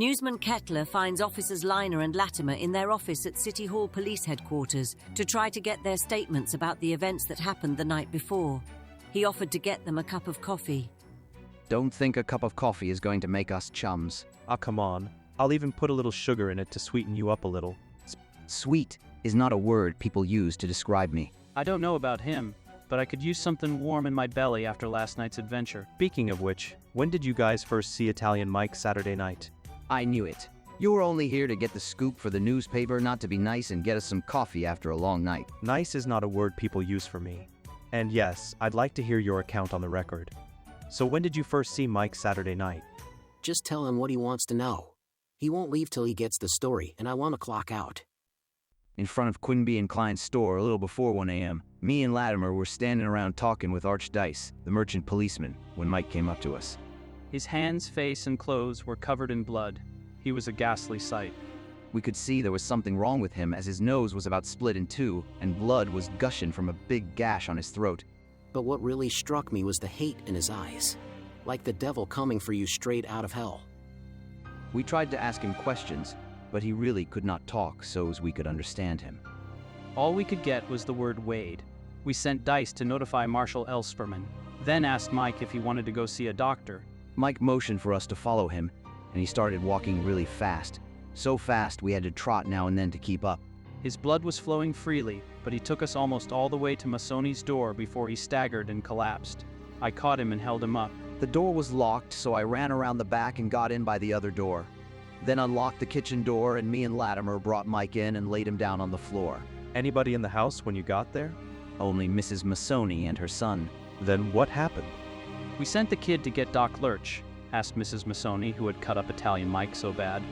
Newsman Kettler finds officers Leiner and Latimer in their office at City Hall Police Headquarters to try to get their statements about the events that happened the night before. He offered to get them a cup of coffee. Don't think a cup of coffee is going to make us chums. Ah, come on. I'll even put a little sugar in it to sweeten you up a little. Sweet is not a word people use to describe me. I don't know about him, but I could use something warm in my belly after last night's adventure. Speaking of which, when did you guys first see Italian Mike Saturday night? I knew it. You were only here to get the scoop for the newspaper, not to be nice and get us some coffee after a long night. Nice is not a word people use for me. And yes, I'd like to hear your account on the record. So when did you first see Mike Saturday night? Just tell him what he wants to know. He won't leave till he gets the story, and I want to clock out. In front of Quinby and Klein's store a little before 1 a.m., me and Latimer were standing around talking with Arch Dice, the merchant policeman, when Mike came up to us. His hands, face, and clothes were covered in blood. He was a ghastly sight. We could see there was something wrong with him as his nose was about split in two and blood was gushing from a big gash on his throat. But what really struck me was the hate in his eyes. Like the devil coming for you straight out of hell. We tried to ask him questions, but he really could not talk so as we could understand him. All we could get was the word Wade. We sent Dice to notify Marshal Elsperman, then asked Mike if he wanted to go see a doctor. Mike motioned for us to follow him, and he started walking really fast. So fast we had to trot now and then to keep up. His blood was flowing freely, but he took us almost all the way to Masoni's door before he staggered and collapsed. I caught him and held him up. The door was locked, so I ran around the back and got in by the other door. Then unlocked the kitchen door, and me and Latimer brought Mike in and laid him down on the floor. Anybody in the house when you got there? Only Mrs. Masoni and her son. Then what happened? We sent the kid to get Doc Lurch, asked Mrs. Masoni, who had cut up Italian Mike so bad.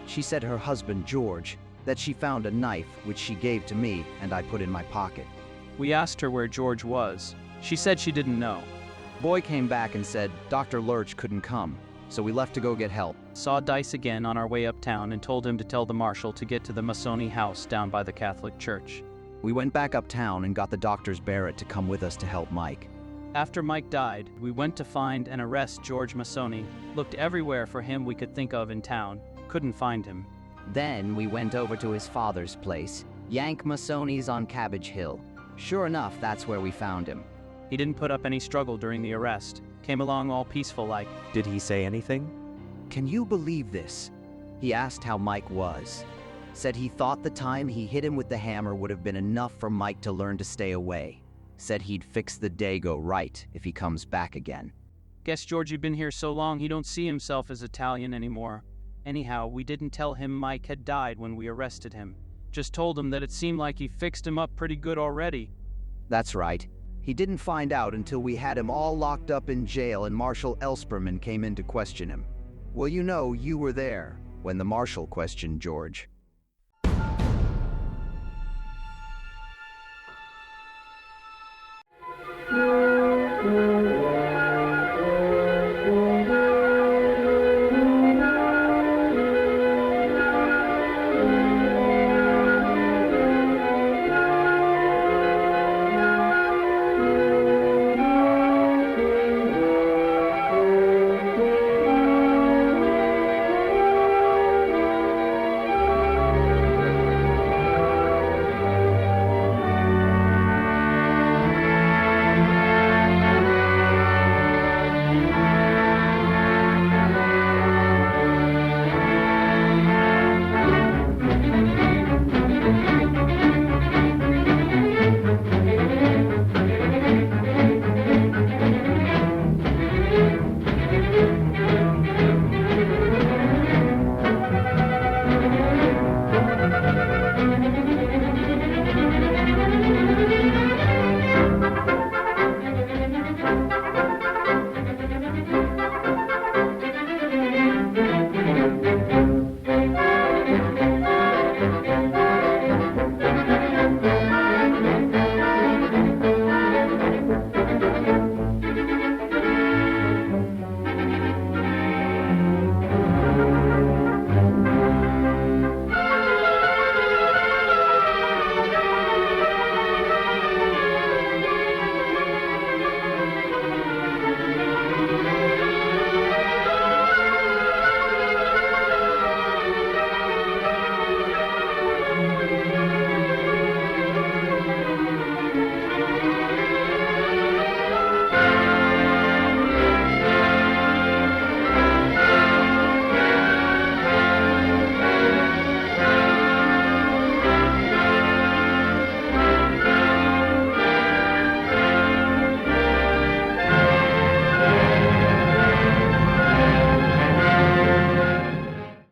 She said her husband, George, that she found a knife which she gave to me and I put in my pocket. We asked her where George was. She said she didn't know. Boy came back and said Dr. Lurch couldn't come, so we left to go get help. Saw Dice again on our way uptown and told him to tell the marshal to get to the Masoni house down by the Catholic church. We went back uptown and got the doctor's Barrett to come with us to help Mike. After Mike died, we went to find and arrest George Masoni. Looked everywhere for him we could think of in town. Couldn't find him. Then we went over to his father's place, Yank Masoni's on Cabbage Hill. Sure enough, that's where we found him. He didn't put up any struggle during the arrest. Came along all peaceful like. Did he say anything? Can you believe this? He asked how Mike was. Said he thought the time he hit him with the hammer would have been enough for Mike to learn to stay away. Said he'd fix the Dago right if he comes back again. Guess Georgie'd been here so long he don't see himself as Italian anymore. Anyhow, we didn't tell him Mike had died when we arrested him. Just told him that it seemed like he fixed him up pretty good already. That's right. He didn't find out until we had him all locked up in jail and Marshal Elsperman came in to question him. Well, you know, you were there when the marshal questioned George.